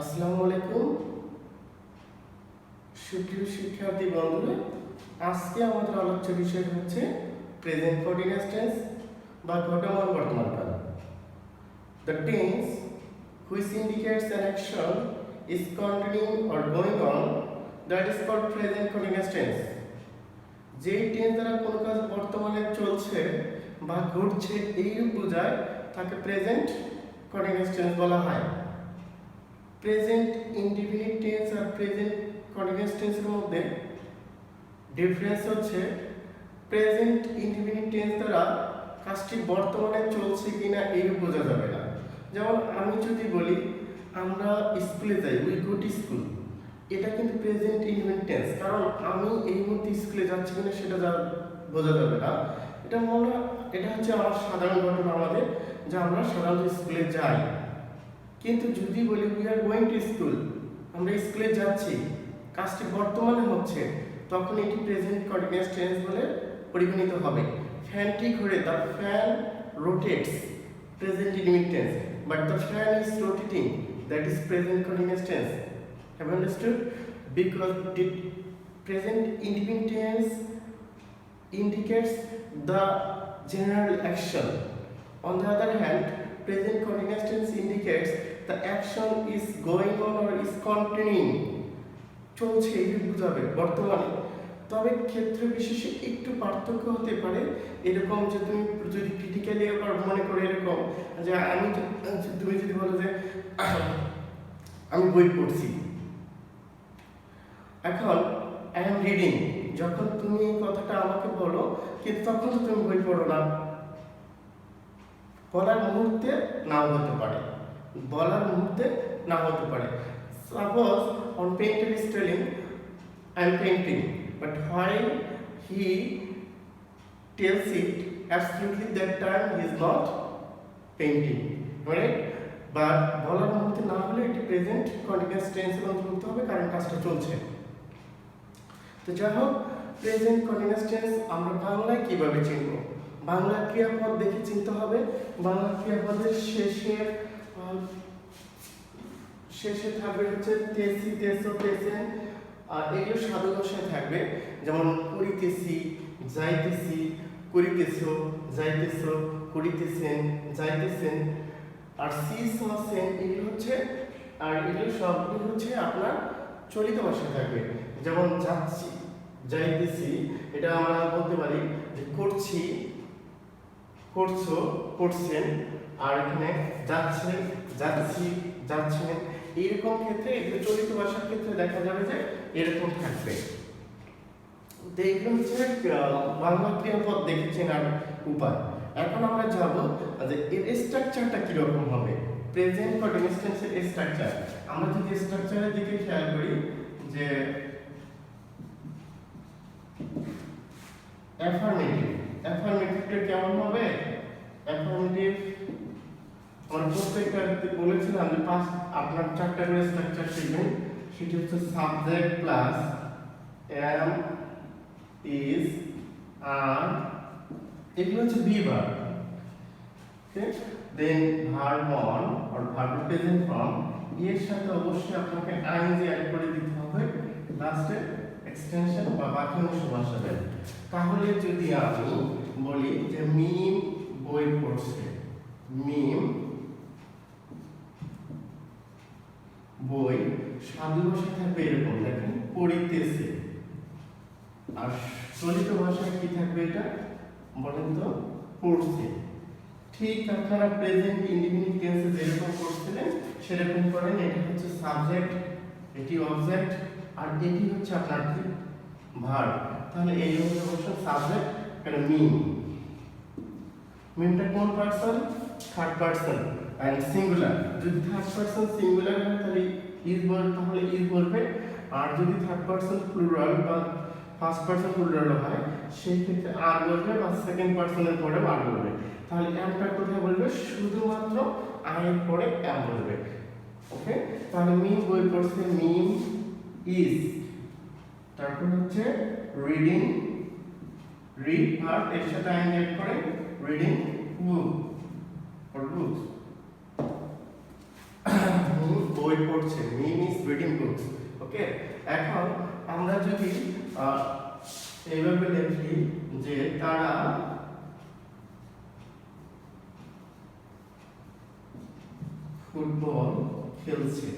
আসসালামু আলাইকুম সুপ্রিয় শিক্ষার্থী বন্ধুরা, আজকে আমাদের আলোচ্য বিষয় হচ্ছে প্রেজেন্ট কন্টিনিউয়াস টেন্স বা ঘটমান বর্তমানকাল। The tense which indicates an action is continuing or going on, that is called present continuous tense. যে টেন্স দ্বারা কোনো কাজ বর্তমানে চলছে বা ঘটছে এইরূপ বোঝায় তাকে প্রেজেন্ট কন্টিনিউয়াস টেন্স বলা হয়। প্রেজেন্ট ইনডিফিনিট টেন্স আর প্রেজেন্ট কন্টিনিউয়াস টেন্সের মধ্যে ডিফারেন্স হচ্ছে প্রেজেন্ট ইনডিফিনিট টেন্স দ্বারা কাজটি বর্তমানে চলছে কিনা এইরূপ বোঝা যাবে না। যেমন আমি যদি বলি আমরা স্কুলে যাই, উই গো টু স্কুল, এটা কিন্তু প্রেজেন্ট ইনডিফিনিট টেন্স, কারণ আমি এই মুহূর্তে স্কুলে যাচ্ছি কিনা সেটা বোঝা যাবে না। এটা হচ্ছে আমার সাধারণ ঘটনা আমাদের, যে আমরা সাধারণত স্কুলে যাই। কিন্তু যদি বলি we are going to school, আমরা স্কুলে যাচ্ছি, কাজটি বর্তমানে হচ্ছে, তখন এটি প্রেজেন্ট কন্টিনিউয়াস টেন্স বলে পরিগণিত হবে। ফ্যানটি ঘুরে, the fan rotates, present indefinite tense, but the fan is rotating, that is present continuous tense. Have you understood? Because present indefinite tense indicates the general action. On the other hand, present continuous tense indicates the action is going on or is continuing, চলছে এই বোঝাবে বর্তমানে। তবে ক্ষেত্র বিশেষে একটু পার্থক্য হতে পারে, এরকম যে তুমি যদি ক্রিটিক্যালি আবার মনে করে এরকম যে তুমি যদি বলো যে আমি বই পড়ছি, এখন আই এম রিডিং, যখন তুমি এই কথাটা আমাকে বলো, কিন্তু তখন তো তুমি বই পড়ো না, বলার মুহূর্তে নাও হতে পারে, suppose on painter is telling I am painting, but while he tells it, absolutely that time he is not painting, right? But বলার মুহূর্তে না হলে এটি প্রেজেন্ট কন্টিনিউয়াস টেন্সের অন্তর্ভুক্ত হবে, কারণ কাজটা চলছে। তো যাই হোক, প্রেজেন্ট কন্টিনিউয়াস টেন্স আমরা বাংলায় কিভাবে চিনব? বাংলা ক্রিয়াপদ দেখে চিনতে হবে। বাংলা ক্রিয়াপদের শেষে থাকবে হচ্ছে তেসি, তেসো, তেসেন, আর এগুলো সাধু দশায় থাকবে, যেমন করিতেছি, যাইতেছি, করিতেছো, যাইতেছো, করিতেছেন, যাইতেছেন, আর সি সেন, এগুলো হচ্ছে, আর এগুলো সবগুলো হচ্ছে আপনার চলিত ভাষায় থাকবে। যেমন যাচ্ছি, যাইতেছি, এটা আমরা বলতে পারি যে করছি, করছো, করছেন, আর এখানে যাচ্ছে, যাচ্ছি, যাচ্ছেন, এরকম ক্ষেত্রে এগুলো চলিত ভাষার ক্ষেত্রে দেখা যাবে যে এরকম থাকবে। তো এগুলো হচ্ছে বাংলা ক্রিয়াপদ দেখে চেনার উপায়। এখন আমরা যাব যে এর স্ট্রাকচারটা কিরকম হবে, প্রেজেন্ট কন্টিনিউয়াস টেন্সের স্ট্রাকচার। আমরা যদি স্ট্রাকচারের দিকে খেয়াল করি, যে অ্যাফার্মেটিভটা কেমন হবে? অ্যাফার্মেটিভ আমরা প্রত্যেকটা বলেছিলাম যে আপনার চারটা করে স্ট্রাকচার শিখবেন। সেটি হচ্ছে subject plus am, is, are, এগুলো হচ্ছে be verb. Okay, then verb on আর ভার্ব প্রেজেন্ট ফর্ম, এর সাথে অবশ্যই আপনাকে আইএনজি অ্যাড করে দিতে হবে, লাস্টে এক্সটেনশন বা বাকি অংশ বসাবেন। তাহলে যদি আমি বলি যে মিম বই পড়ছে, মিম বই, সাধু ভাষা থাকবে এরকম, দেখেন পড়িতেছে, আর চলিত ভাষায় কি থাকবে এটা বলেন তো? পড়ছে। ঠিক আপনারা প্রেজেন্ট ইনডিফিনিট টেন্সে যেরকম করছিলেন সেরকম করেন। এটা হচ্ছে সাবজেক্ট, এটি অবজেক্ট, আর এটি হচ্ছে আপনার কি ভার্ব। তাহলে এই হচ্ছে বসে সাবজেক্ট, এটা মিম। মিমটা কোন person? Third person and singular. যদি থার্ড পারসন সিঙ্গুলার হয় তাহলে ইজ বলবে, আর যদি থার্ড পারসন প্লুরাল বা ফার্স্ট পারসন প্লুরাল হয় সেই ক্ষেত্রে আর বলবে, বা সেকেন্ড পারসনের পরে আর বলবে। তাহলে এমটা কোথায় বলবে? শুধুমাত্র আই এর পরে এম বলবে। ওকে, তাহলে মিম বই পড়ছে, মিম ইজ, তারপর হচ্ছে রিডিং, রিড ভার্ব এর সাথে আই এড করে রিডিং বুক or books। বই বই পড়ছে, মিম ইজ রিডিং বুকস। ওকে, এখন আমরা যদি এইভাবে লিখি যে তারা ফুটবল খেলছে,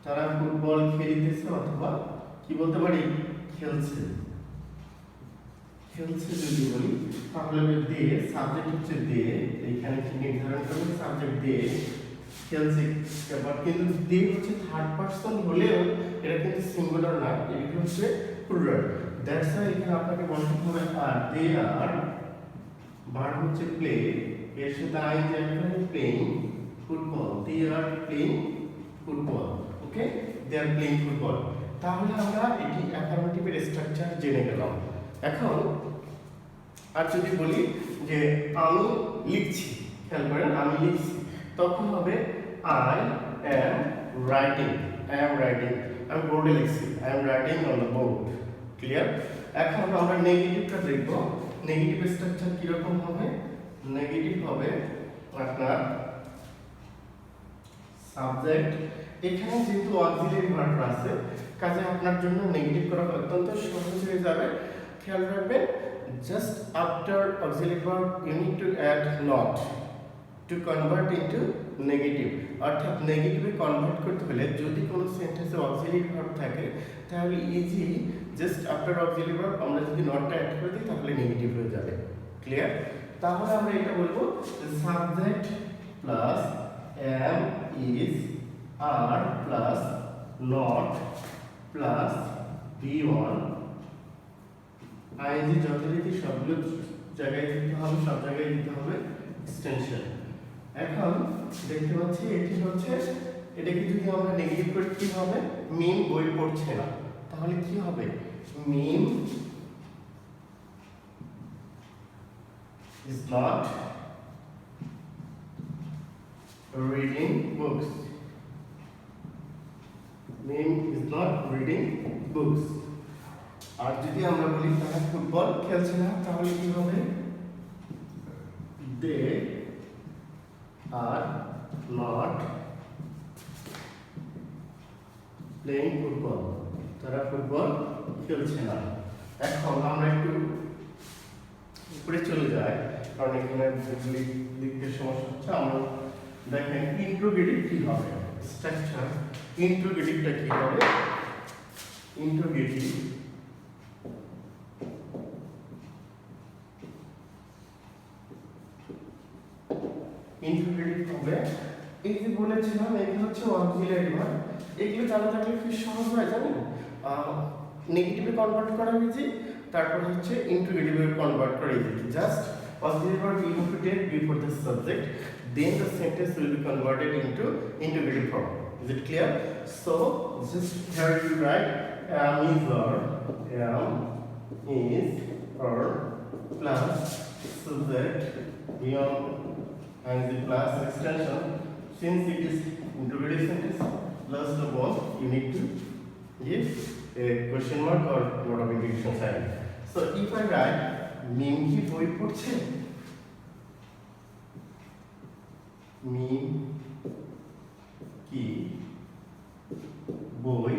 তারা ফুটবল খেলিতেছে, অথবা কি বলতে পারি খেলছে, খেলছে যদি বলি তাহলে দে, সাবজেক্ট হচ্ছে দে, এখানে কি নির্ধারণ করবে সাবজেক্ট দে খেলছে, বাট কিন্তু দে হচ্ছে থার্ড পারসন হলেও এটা কিন্তু সিঙ্গুলার না, এটা হচ্ছে প্লুরাল। দ্যাটস ওয়াই এখানে আপনাকে বলতে হবে আর দে আর ভার্ব হচ্ছে প্লে, এর সাথে আইএনজি অ্যাড করে playing football, they are playing football. Okay, they are playing football. তাহলে আমরা এটি অ্যাফার্মেটিভের স্ট্রাকচার জেনে গেলাম। এখন আর যদি বলি যে আমি লিখছি, খেয়াল করেন আমি লিখছি, তখন হবে I am writing, I am writing, আমি বোর্ডে লিখছি, I am writing on the board. Clear? এখন আমরা নেগেটিভটা দেখব। নেগেটিভ স্ট্রাকচার কিরকম হবে? নেগেটিভ হবে আপনার সাবজেক্ট, এখানে যেহেতু অক্সিলারি ভার্ব আছে কাজে আপনার জন্য নেগেটিভ করা অত্যন্ত সহজ হয়ে যাবে। খেয়াল রাখবেন, just after auxiliary verb you need to add not to convert into negative. অর্থাৎ নেগেটিভে কনভার্ট করতে হলে যদি কোনো সেন্টেন্সে অক্সিলারি ভার্ব থাকে তাহলে easy just after auxiliary verb আমরা যদি নটটা অ্যাড করে দিই তাহলে নেগেটিভ হয়ে যাবে। ক্লিয়ার? তাহলে আমরা এটা বলবো subject plus am is are plus not plus be1 ing যথারীতি সবগুলো জায়গায় দিতে হবে, সব জায়গায় দিতে হবে এক্সটেনশন। এখন দেখতে পাচ্ছি এটি হচ্ছে, এটাকে যদি আমরা নেগেটিভ করি কি হবে? মিম বই পড়ছে না, তাহলে কি হবে? মিম is not reading books. Mim is not reading books. আর যদি আমরা বলি তারা ফুটবল খেলছে না তাহলে কি হবে? They are not playing football. তারা ফুটবল খেলছে না। এখন আমরা একটু উপরে চলে যাই, কারণ এখানে লিখতে সমস্যা হচ্ছে। আমরা দেখেন ইন্ট্রোগেটিভ কি হবে, স্ট্রাকচার ইন্ট্রোগেটিভটা কি হবে? ইন্ট্রোগেটিভ হবে, এই যে বলেছিলাম এগুলো হচ্ছে অক্সিলারি ভার্ব, এগুলো জানা থাকলে খুব সহজ হয় জানেন। নেগেটিভে কনভার্ট করা ইজি, তারপর হচ্ছে ইন্ট্রোগেটিভে কনভার্ট করা easy. Just auxiliary verb you have to take before the subject, then the sentence will be converted into interrogative form. Is it clear? So just here you write am is or plus subject beyond and the plus extension. Since it is interrogative sentence, plus the both you need to give a question mark or word of interrogation sign. So if I write মিম কি বই পড়ছে? মিম কি বই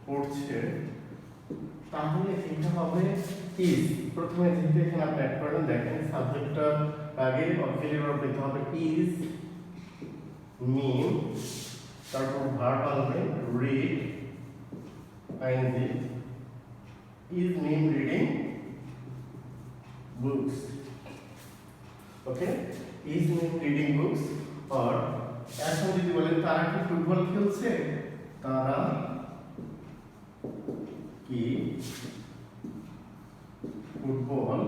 পড়ছে, তাহলে এটা হবে is. প্রথমে যেহেতু এখানে আপনি অ্যাড করেন, দেখেন সাবজেক্টটা আগে অক্সিলারি ভার্ব দিতে হবে ইজ, মিম, তারপর ভার্ব আনবেন read, ING, is meme reading books. Okay, is meme reading books? or এখন যদি বলেন তারা কি ফুটবল খেলছে, তারা কি ফুটবল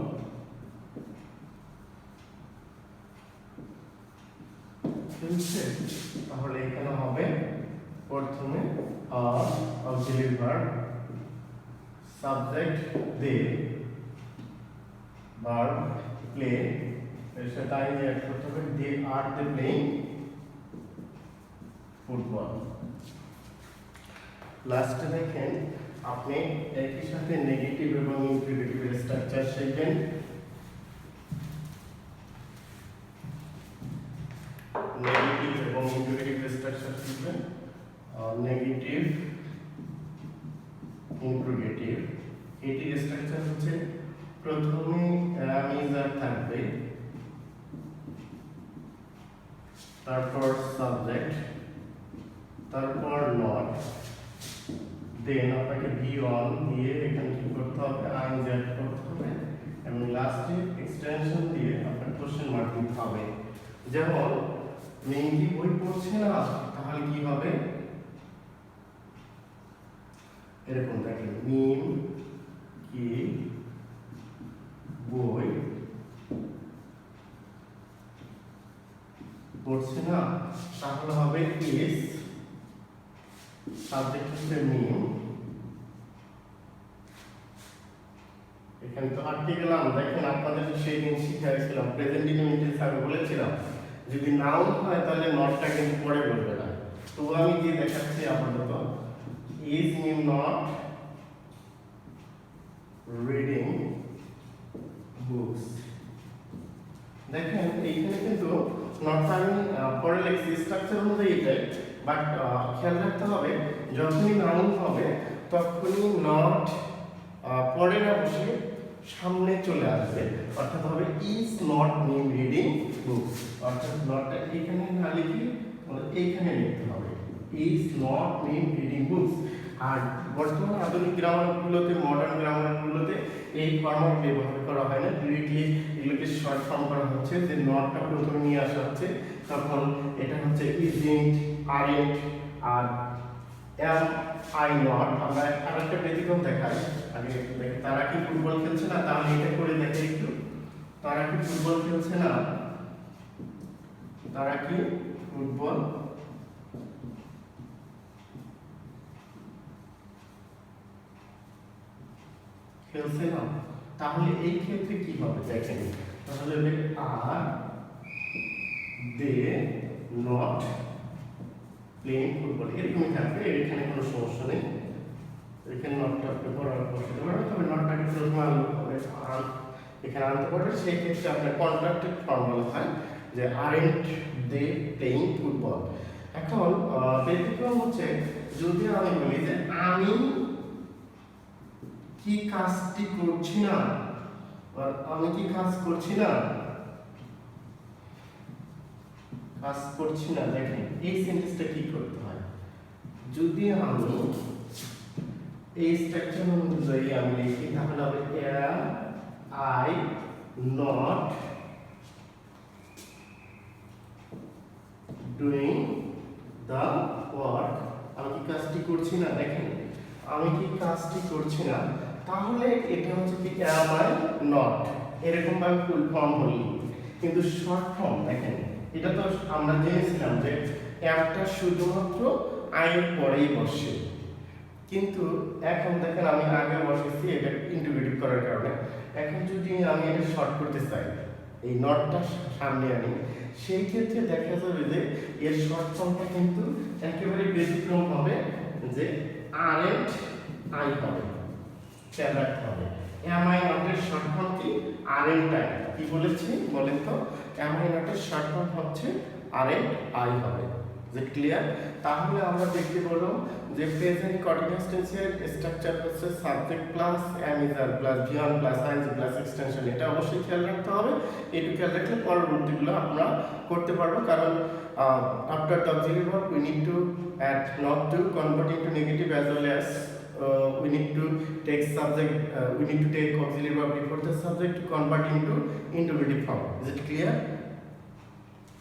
খেলছে, তাহলে এখানে হবে প্রথমে auxiliary verb, subject they, verb play, এর সাথে আইএনজি অ্যাড করতে হবে, they are they playing football. লাস্টে দেখেন আপনি একই সাথে নেগেটিভ এবং ইন্টিগ্রেটিভ স্ট্রাকচার শিখবেন। নেগেটিভ এবং ইন্টিগ্রেটিভ স্ট্রাকচার শিখবেন। নেগেটিভ ইন্টিগ্রেটিভ এটির স্ট্রাকচার হচ্ছে প্রথমে অ্যামিজার থাকবে, তারপর সাবজেক্ট, তারপর নট, দেন আপনাকে ভি অন দিয়ে এখানে কি করতে হবে, আইনজেড করতে হবে এবং লাস্টে এক্সটেনশন দিয়ে আপনার কোশ্চেন মার্ক দিতে হবে। যেমন মেহেদি বই পড়ছে না, তাহলে কি হবে, এরকম দেখেন, মিম কি বই পড়ছে না, তাহলে হবে ইজ, সাবজেক্ট হচ্ছে মিম, এখানে তো আটকে গেলাম। দেখেন আপনাদের সেই দিন শিখিয়েছিলাম প্রেজেন্ট ইনডিফিনিট আমি বলেছিলাম যদি নাউন হয় তাহলে নটটা কিন্তু পরে বলবে না। তো আমি যে দেখাচ্ছি আপাতত, is Meem not reading books. দেখেন এইখানে কিন্তু নটটা আমি পরে লিখছি স্ট্রাকচার অনুযায়ী এটাই, বাট খেয়াল রাখতে হবে যখনই নাউন হবে তখনই নট পরে না বসে সামনে চলে আসবে, অর্থাৎ হবে is not Mim reading books, অর্থাৎ নটটা এখানে না লিখে এইখানে লিখতে হবে, is not Mim reading books. আর বর্তমান আধুনিক গ্রামারগুলোতে, মডার্ন গ্রামারগুলোতে এই ফর্মাট ব্যবহার করা হয় না, ডিরেক্টলি এগুলোকে শর্ট ফর্ম করা হচ্ছে, যে নটটা প্রথমে নিয়ে আসা হচ্ছে, তখন এটা হচ্ছে ইজন্ট, আরন্ট আর এম আই নট। আমরা আরেকটা ব্যতিক্রম দেখাই, আগে দেখি তারা কি ফুটবল খেলছে না, তাহলে এটা করে দেখে একটু, তারা কি ফুটবল খেলছে না, তারা কি ফুটবল খেলছে না, তাহলে এই ক্ষেত্রে কি হবে দেখেন, তাহলে আর দে নট প্লেইং ফুটবল, এরকমই থাকবে, এখানে কোনো সমস্যা নেই, এখানে নটটা আপনি বরাবর বসাতে পারবেন, তবে নটটাকে প্রথমে এখানে আনতে পারবেন, সেই ক্ষেত্রে আপনার কন্ট্রাক্টেড ফর্ম বলা হয় যে আরেন্ট দে প্লেইং ফুটবল। এখন ব্যতিক্রম হচ্ছে যদি আমি বলি যে আমি কি কাজটি করছি না, আমি কি কাজ করছি না, কাজ করছি না, দেখেন এই সেন্টেন্সটা কি করতে হয়, যদি আমি এই স্ট্রাকচার অনুযায়ী আমি লিখি তাহলে হবে am I not doing the work, আমি কি কাজটি করছি না, দেখেন আমি কি কাজটি করছি না, তাহলে এটা হচ্ছে কি এম আই নট, এরকম ভাবে ফুল ফর্ম হল, কিন্তু শর্ট ফর্ম দেখেন এটা তো আমরা জেনেছিলাম যে এমটা শুধুমাত্র আই এর পরেই বসে, কিন্তু এখন দেখেন আমি আগে বসেছি এটা ইন্টিগ্রেটিভ করার কারণে, এখন যদি আমি এটা শর্ট করতে চাই এই নটটা সামনে আনি, সেই ক্ষেত্রে দেখা যাবে যে এর শর্ট ফর্মটা কিন্তু একেবারে ব্যতিক্রম হবে, যে আরএন্ট আই হবে, খেয়াল রাখতে হবে। এম আই নটের শর্ট ফর্ম কি, আরএন্ট আই, কি বলেছি বলেন তো, এম আই নটের শর্ট ফর্ম হচ্ছে আরএন্ট আই হবে, যে ক্লিয়ার। তাহলে আমরা দেখতে বললাম যে প্রেজেন্ট কন্টিনিউয়াস টেন্সের স্ট্রাকচার হচ্ছে subject plus am is are plus ভিওন plus ING plus extension, এটা অবশ্যই খেয়াল রাখতে হবে, এটুকু খেয়াল রাখলে পরবর্তীগুলো আমরা করতে পারবো, কারণ after the auxiliary verb we need to add not to convert into negative as well as we need to take subject we need to take auxiliary verb before the subject to convert into interrogative form. Is it clear?